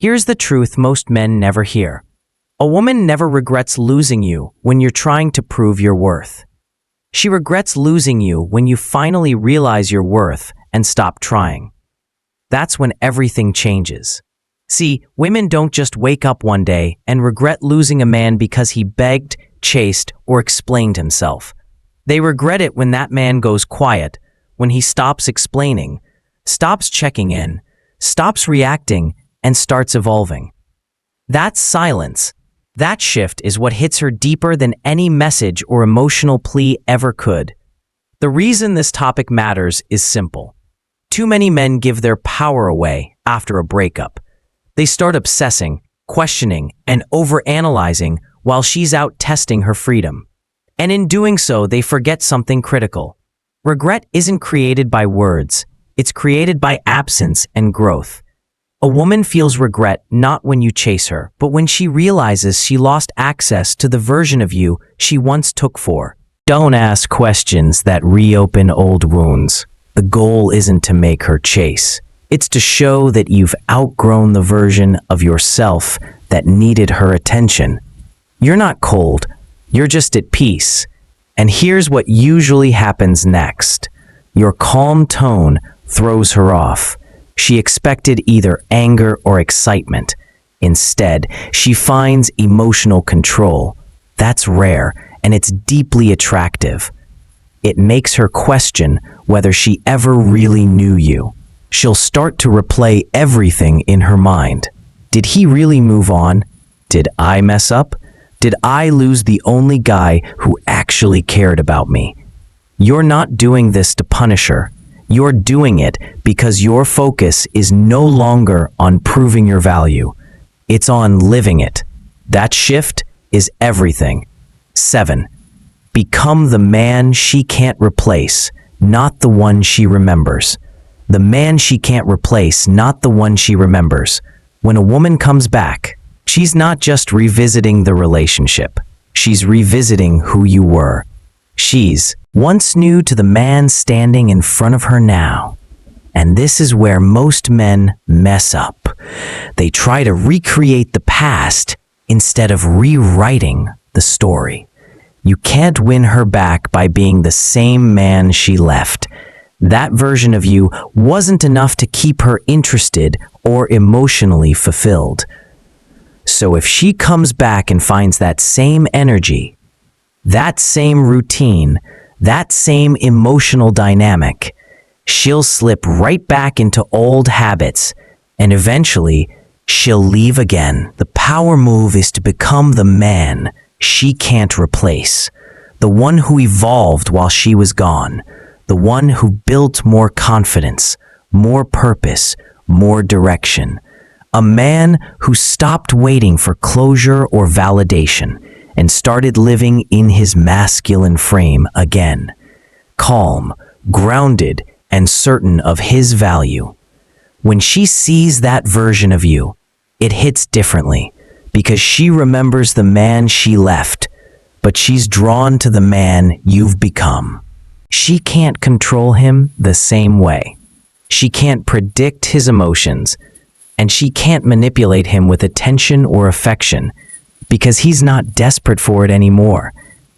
Here's the truth most men never hear. A woman never regrets losing you when you're trying to prove your worth. She regrets losing you when you finally realize your worth and stop trying. That's when everything changes. See, women don't just wake up one day and regret losing a man because he begged, chased, or explained himself. They regret it when that man goes quiet, when he stops explaining, stops checking in, stops reacting, and starts evolving. That silence, that shift is what hits her deeper than any message or emotional plea ever could. The reason this topic matters is simple. Too many men give their power away after a breakup. They start obsessing, questioning, and overanalyzing while she's out testing her freedom. And in doing so, they forget something critical. Regret isn't created by words. It's created by absence and growth. A woman feels regret not when you chase her, but when she realizes she lost access to the version of you she once took for. Don't ask questions that reopen old wounds. The goal isn't to make her chase. It's to show that you've outgrown the version of yourself that needed her attention. You're not cold. You're just at peace. And here's what usually happens next. Your calm tone throws her off. She expected either anger or excitement. Instead, she finds emotional control. That's rare, and it's deeply attractive. It makes her question whether she ever really knew you. She'll start to replay everything in her mind. Did he really move on? Did I mess up? Did I lose the only guy who actually cared about me? You're not doing this to punish her. You're doing it because your focus is no longer on proving your value. It's on living it. That shift is everything. 7. Become the man she can't replace, not the one she remembers. The man she can't replace, not the one she remembers. When a woman comes back, she's not just revisiting the relationship. She's revisiting who you were. She's once new to the man standing in front of her now. And this is where most men mess up. They try to recreate the past instead of rewriting the story. You can't win her back by being the same man she left. That version of you wasn't enough to keep her interested or emotionally fulfilled. So if she comes back and finds that same energy, that same routine, that same emotional dynamic, she'll slip right back into old habits, and eventually she'll leave again. The power move is to become the man she can't replace, the one who evolved while she was gone, the one who built more confidence, more purpose, more direction, a man who stopped waiting for closure or validation and started living in his masculine frame again, calm, grounded, and certain of his value. When she sees that version of you, it hits differently because she remembers the man she left, but she's drawn to the man you've become. She can't control him the same way. She can't predict his emotions, and she can't manipulate him with attention or affection because he's not desperate for it anymore.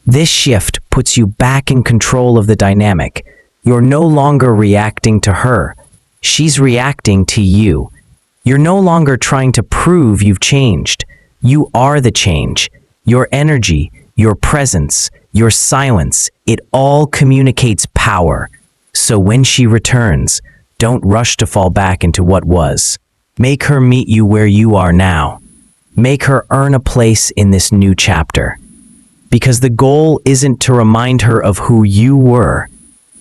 This shift puts you back in control of the dynamic. You're no longer reacting to her. She's reacting to you. You're no longer trying to prove you've changed. You are the change. Your energy, your presence, your silence, it all communicates power. So when she returns, don't rush to fall back into what was. Make her meet you where you are now. Make her earn a place in this new chapter. Because the goal isn't to remind her of who you were.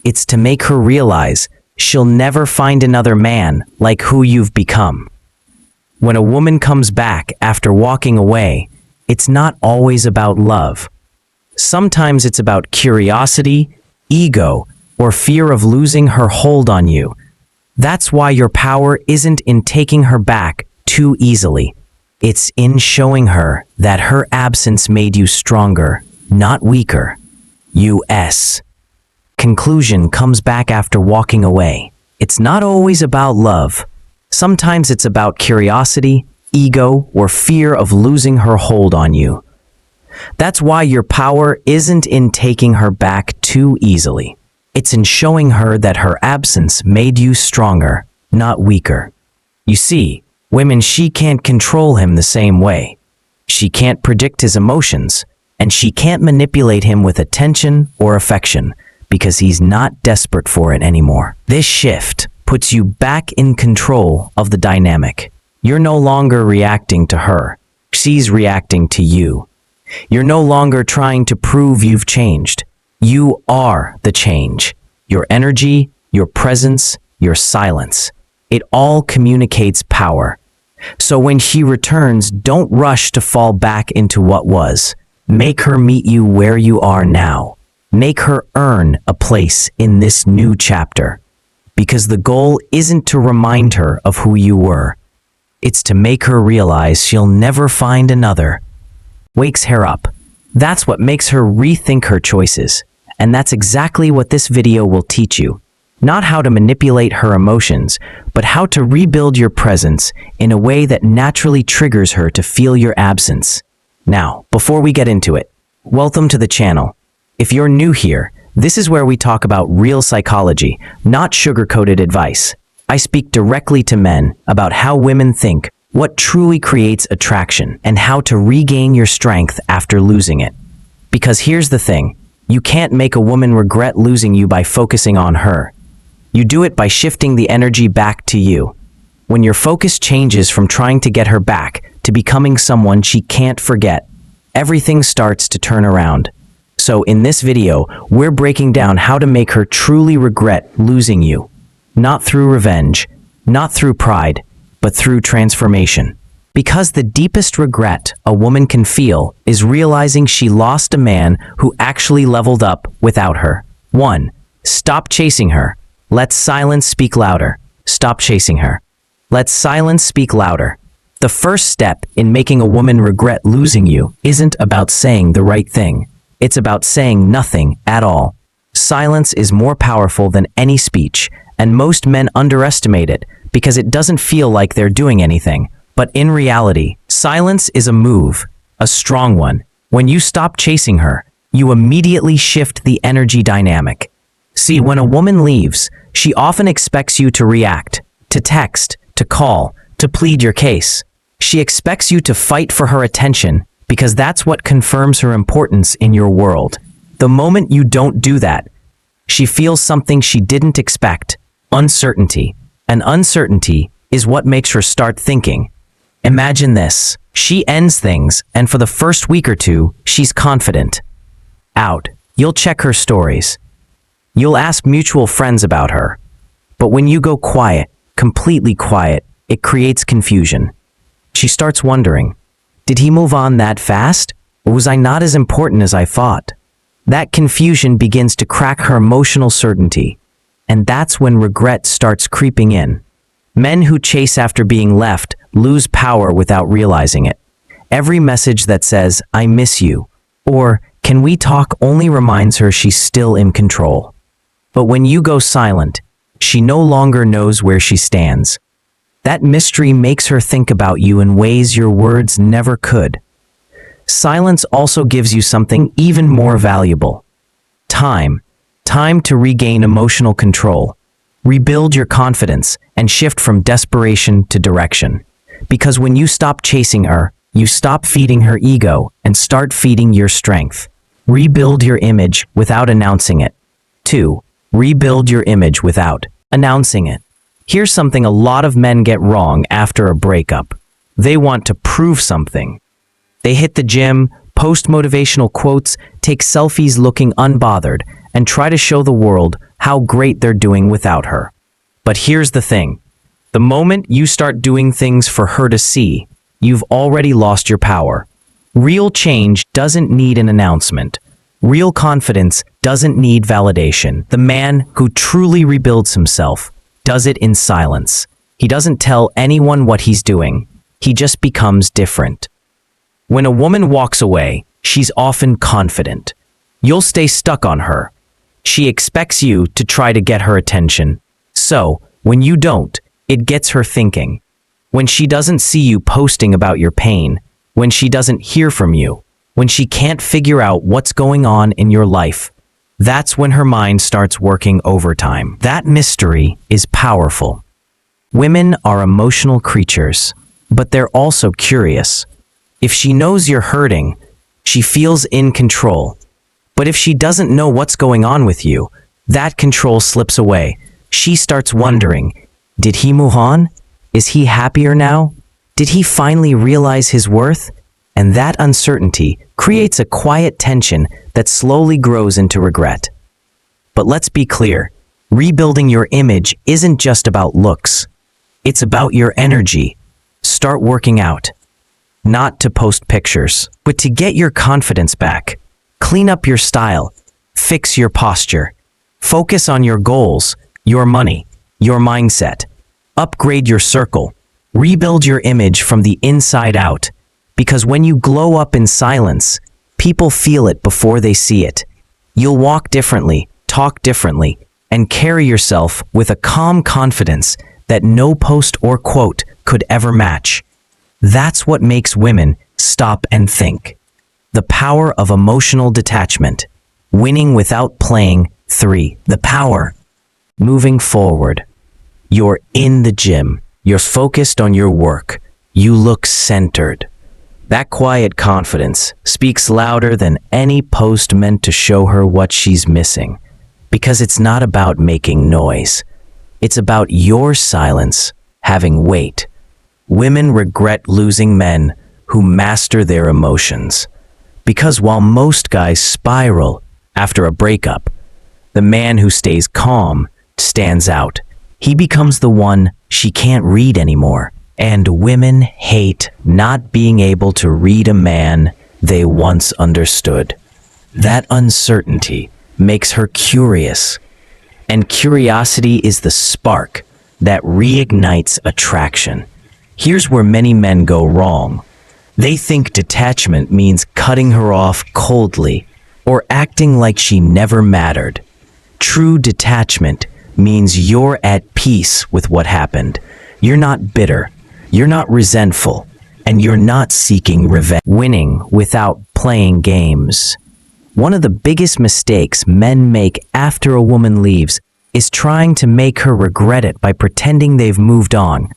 It's to make her realize she'll never find another man like who you've become. When a woman comes back after walking away, it's not always about love. Sometimes it's about curiosity, ego, or fear of losing her hold on you. That's why your power isn't in taking her back too easily. It's in showing her that her absence made you stronger, not weaker. U.S. Conclusion comes back after walking away. It's not always about love. Sometimes it's about curiosity, ego, or fear of losing her hold on you. That's why your power isn't in taking her back too easily. It's in showing her that her absence made you stronger, not weaker. You see, women, she can't control him the same way. She can't predict his emotions, and she can't manipulate him with attention or affection because he's not desperate for it anymore. This shift puts you back in control of the dynamic. You're no longer reacting to her. She's reacting to you. You're no longer trying to prove you've changed. You are the change. Your energy, your presence, your silence. It all communicates power. So when she returns, don't rush to fall back into what was. Make her meet you where you are now. Make her earn a place in this new chapter. Because the goal isn't to remind her of who you were. It's to make her realize she'll never find another. Wakes her up. That's what makes her rethink her choices. And that's exactly what this video will teach you. Not how to manipulate her emotions, but how to rebuild your presence in a way that naturally triggers her to feel your absence. Now, before we get into it, welcome to the channel. If you're new here, this is where we talk about real psychology, not sugar-coated advice. I speak directly to men about how women think, what truly creates attraction, and how to regain your strength after losing it. Because here's the thing, you can't make a woman regret losing you by focusing on her. You do it by shifting the energy back to you. When your focus changes from trying to get her back to becoming someone she can't forget, everything starts to turn around. So in this video, we're breaking down how to make her truly regret losing you. Not through revenge, not through pride, but through transformation. Because the deepest regret a woman can feel is realizing she lost a man who actually leveled up without her. 1. Stop chasing her. Let silence speak louder. Stop chasing her. Let silence speak louder. The first step in making a woman regret losing you isn't about saying the right thing. It's about saying nothing at all. Silence is more powerful than any speech, and most men underestimate it because it doesn't feel like they're doing anything. But in reality, silence is a move, a strong one. When you stop chasing her, you immediately shift the energy dynamic. See, when a woman leaves, she often expects you to react, to text, to call, to plead your case. She expects you to fight for her attention because that's what confirms her importance in your world. The moment you don't do that, she feels something she didn't expect, uncertainty. And uncertainty is what makes her start thinking. Imagine this. She ends things, and for the first week or two, she's confident. Out. You'll check her stories. You'll ask mutual friends about her. But when you go quiet, completely quiet, it creates confusion. She starts wondering, did he move on that fast? Or was I not as important as I thought? That confusion begins to crack her emotional certainty. And that's when regret starts creeping in. Men who chase after being left lose power without realizing it. Every message that says, I miss you, or can we talk, only reminds her she's still in control. But when you go silent, she no longer knows where she stands. That mystery makes her think about you in ways your words never could. Silence also gives you something even more valuable. Time. Time to regain emotional control. Rebuild your confidence and shift from desperation to direction. Because when you stop chasing her, you stop feeding her ego and start feeding your strength. Rebuild your image without announcing it. 2. Rebuild your image without announcing it. Here's something a lot of men get wrong after a breakup. They want to prove something. They hit the gym, post motivational quotes, take selfies looking unbothered, and try to show the world how great they're doing without her. But here's the thing. The moment you start doing things for her to see, you've already lost your power. Real change doesn't need an announcement. Real confidence doesn't need validation. The man who truly rebuilds himself does it in silence. He doesn't tell anyone what he's doing. He just becomes different. When a woman walks away, she's often confident. You'll stay stuck on her. She expects you to try to get her attention. So, when you don't, it gets her thinking. When she doesn't see you posting about your pain, when she doesn't hear from you, when she can't figure out what's going on in your life, that's when her mind starts working overtime. That mystery is powerful. Women are emotional creatures, but they're also curious. If she knows you're hurting, she feels in control. But if she doesn't know what's going on with you, that control slips away. She starts wondering, did he move on? Is he happier now? Did he finally realize his worth? And that uncertainty creates a quiet tension that slowly grows into regret. But let's be clear, rebuilding your image isn't just about looks. It's about your energy. Start working out. Not to post pictures, but to get your confidence back. Clean up your style. Fix your posture. Focus on your goals, your money, your mindset. Upgrade your circle. Rebuild your image from the inside out. Because when you glow up in silence, people feel it before they see it. You'll walk differently, talk differently, and carry yourself with a calm confidence that no post or quote could ever match. That's what makes women stop and think. The power of emotional detachment. Winning without playing. 3. The power. Moving forward. You're in the gym. You're focused on your work. You look centered. That quiet confidence speaks louder than any post meant to show her what she's missing. Because it's not about making noise. It's about your silence having weight. Women regret losing men who master their emotions. Because while most guys spiral after a breakup, the man who stays calm stands out. He becomes the one she can't read anymore. And women hate not being able to read a man they once understood. That uncertainty makes her curious. And curiosity is the spark that reignites attraction. Here's where many men go wrong. They think detachment means cutting her off coldly or acting like she never mattered. True detachment means you're at peace with what happened. You're not bitter, you're not resentful, and you're not seeking revenge. Winning without playing games. One of the biggest mistakes men make after a woman leaves is trying to make her regret it by pretending they've moved on.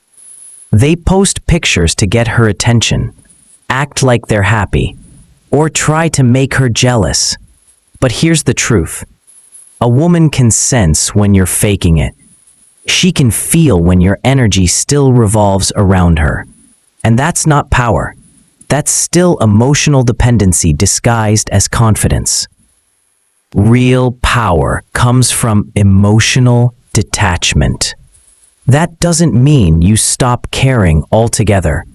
They post pictures to get her attention, act like they're happy, or try to make her jealous. But here's the truth. A woman can sense when you're faking it. She can feel when your energy still revolves around her. And that's not power. That's still emotional dependency disguised as confidence. Real power comes from emotional detachment. That doesn't mean you stop caring altogether.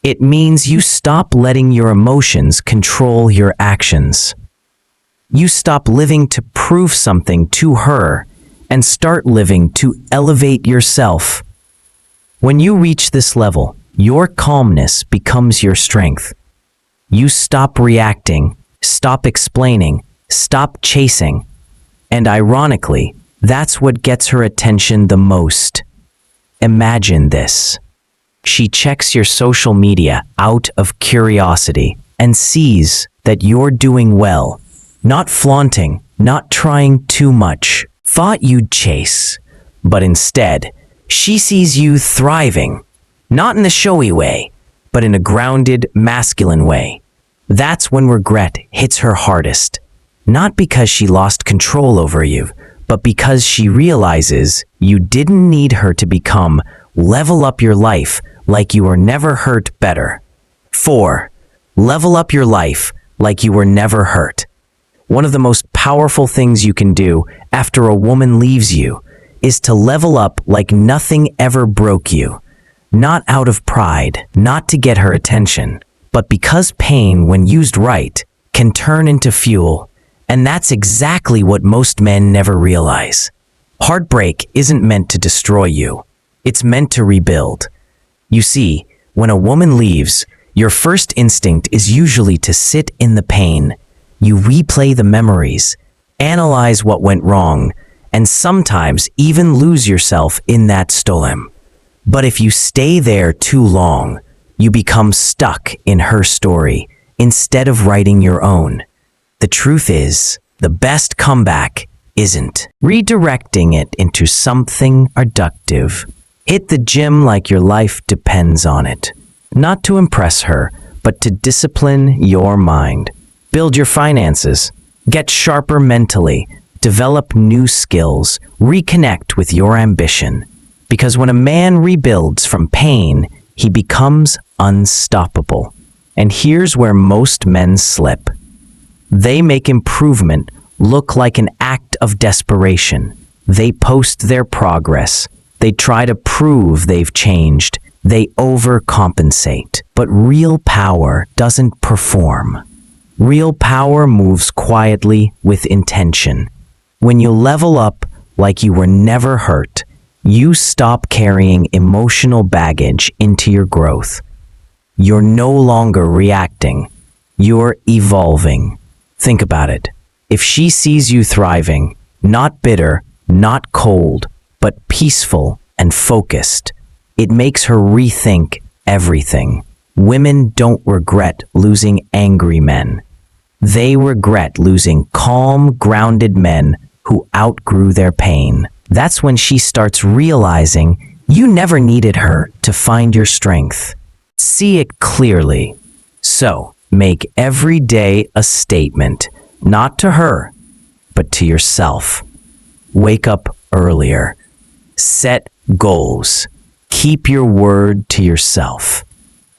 It means you stop letting your emotions control your actions. You stop living to prove something to her and start living to elevate yourself. When you reach this level, your calmness becomes your strength. You stop reacting, stop explaining, stop chasing. And ironically, that's what gets her attention the most. Imagine this. She checks your social media out of curiosity and sees that you're doing well, not flaunting, not trying too much. Thought you'd chase, but instead, she sees you thriving, not in a showy way, but in a grounded, masculine way. That's when regret hits her hardest, not because she lost control over you, but because she realizes you didn't need her to become level up your life like you were never hurt better. 4. Level up your life like you were never hurt. One of the most powerful things you can do after a woman leaves you is to level up like nothing ever broke you. Not out of pride, not to get her attention, but because pain, when used right, can turn into fuel. And that's exactly what most men never realize. Heartbreak isn't meant to destroy you. It's meant to rebuild. You see, when a woman leaves, your first instinct is usually to sit in the pain. You replay the memories, analyze what went wrong, and sometimes even lose yourself in that storm. But if you stay there too long, you become stuck in her story instead of writing your own. The truth is, the best comeback isn't redirecting it into something productive. Hit the gym like your life depends on it. Not to impress her, but to discipline your mind. Build your finances. Get sharper mentally. Develop new skills. Reconnect with your ambition. Because when a man rebuilds from pain, he becomes unstoppable. And here's where most men slip. They make improvement look like an act of desperation. They post their progress. They try to prove they've changed. They overcompensate. But real power doesn't perform. Real power moves quietly with intention. When you level up like you were never hurt, you stop carrying emotional baggage into your growth. You're no longer reacting. You're evolving. Think about it. If she sees you thriving, not bitter, not cold, but peaceful and focused, it makes her rethink everything. Women don't regret losing angry men. They regret losing calm, grounded men who outgrew their pain. That's when she starts realizing you never needed her to find your strength. See it clearly. So, make every day a statement, not to her, but to yourself. Wake up earlier. Set goals. Keep your word to yourself.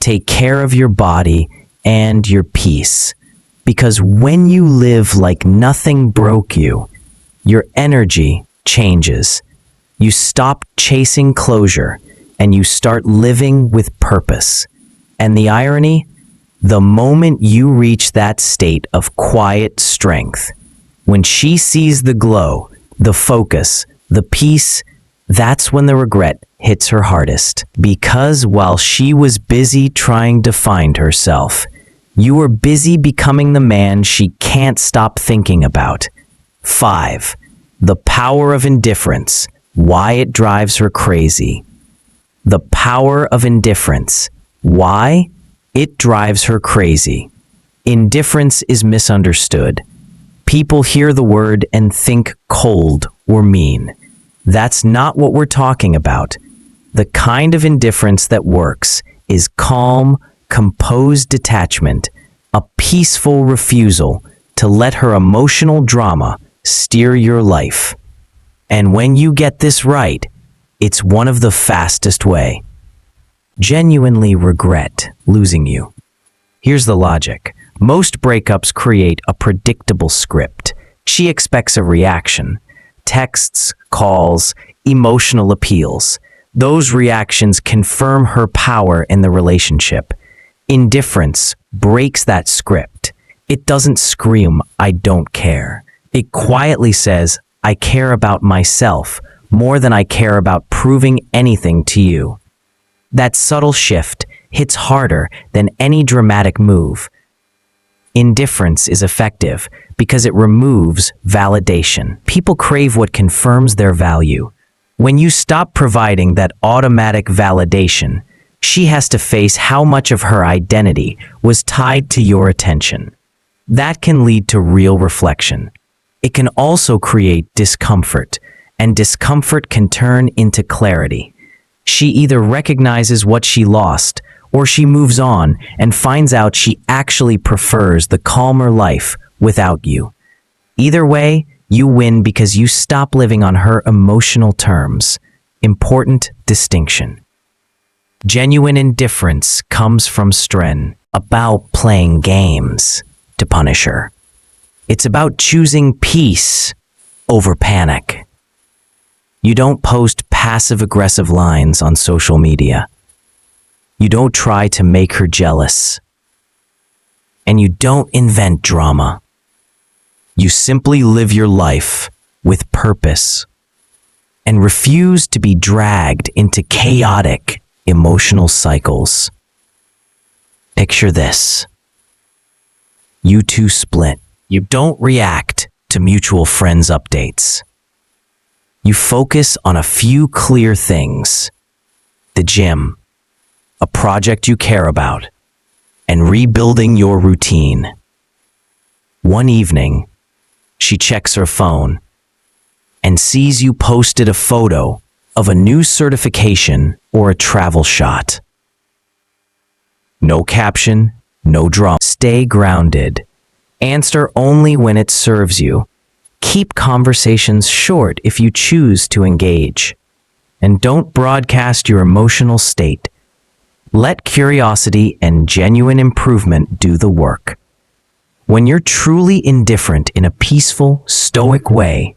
Take care of your body and your peace. Because when you live like nothing broke you, your energy changes. You stop chasing closure and you start living with purpose. And the irony? The moment you reach that state of quiet strength, when she sees the glow, the focus, the peace, that's when the regret hits her hardest. Because while she was busy trying to find herself, you were busy becoming the man she can't stop thinking about. 5. The power of indifference. Why it drives her crazy. The power of indifference. Why? It drives her crazy. Indifference is misunderstood. People hear the word and think cold or mean. That's not what we're talking about. The kind of indifference that works is calm, composed detachment, a peaceful refusal to let her emotional drama steer your life. And when you get this right, it's one of the fastest way. Genuinely regret losing you. Here's the logic. Most breakups create a predictable script. She expects a reaction. Texts, calls, emotional appeals. Those reactions confirm her power in the relationship. Indifference breaks that script. It doesn't scream, "I don't care." It quietly says, "I care about myself more than I care about proving anything to you." That subtle shift hits harder than any dramatic move. Indifference is effective because it removes validation. People crave what confirms their value. When you stop providing that automatic validation, she has to face how much of her identity was tied to your attention. That can lead to real reflection. It can also create discomfort, and discomfort can turn into clarity. She either recognizes what she lost, or she moves on and finds out she actually prefers the calmer life without you. Either way, you win because you stop living on her emotional terms. Important distinction. Genuine indifference comes from strength, about playing games to punish her. It's about choosing peace over panic. You don't post passive-aggressive lines on social media. You don't try to make her jealous. And you don't invent drama. You simply live your life with purpose and refuse to be dragged into chaotic emotional cycles. Picture this. You two split. You don't react to mutual friends' updates. You focus on a few clear things. the gym, a project you care about, and rebuilding your routine. One evening, she checks her phone and sees you posted a photo of a new certification or a travel shot. No caption, no drama. Stay grounded. Answer only when it serves you. Keep conversations short if you choose to engage. And don't broadcast your emotional state. Let curiosity and genuine improvement do the work. When you're truly indifferent in a peaceful, stoic way,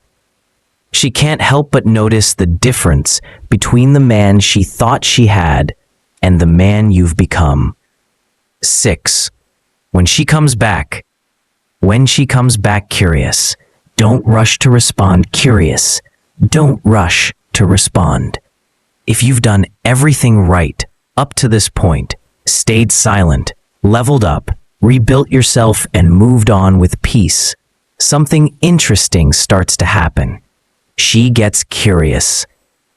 she can't help but notice the difference between the man she thought she had and the man you've become. 6. When she comes back curious, don't rush to respond curious. Don't rush to respond. If you've done everything right up to this point, stayed silent, leveled up, rebuilt yourself, and moved on with peace, something interesting starts to happen. She gets curious.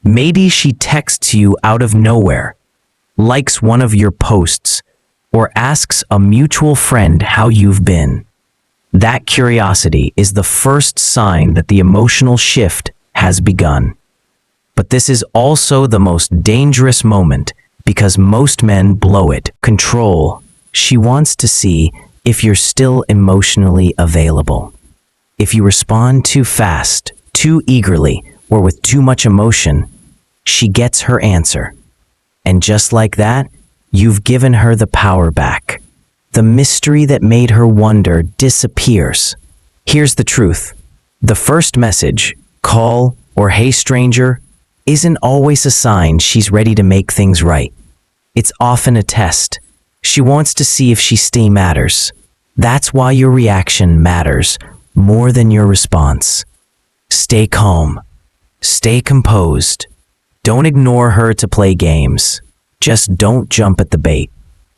Maybe she texts you out of nowhere, likes one of your posts, or asks a mutual friend how you've been. That curiosity is the first sign that the emotional shift has begun. But this is also the most dangerous moment because most men blow it. Control. She wants to see if you're still emotionally available. If you respond too fast, too eagerly, or with too much emotion, she gets her answer. And just like that, you've given her the power back. The mystery that made her wonder disappears. Here's the truth. The first message, call, or hey stranger, isn't always a sign she's ready to make things right. It's often a test. She wants to see if she still matters. That's why your reaction matters more than your response. Stay calm. Stay composed. Don't ignore her to play games. Just don't jump at the bait.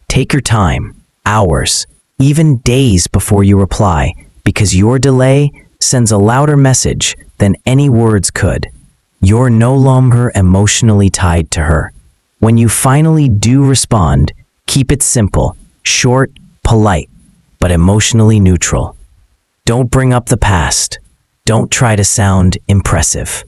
Take your time, hours, even days before you reply, because your delay sends a louder message than any words could. You're no longer emotionally tied to her. When you finally do respond, keep it simple, short, polite, but emotionally neutral. Don't bring up the past. Don't try to sound impressive.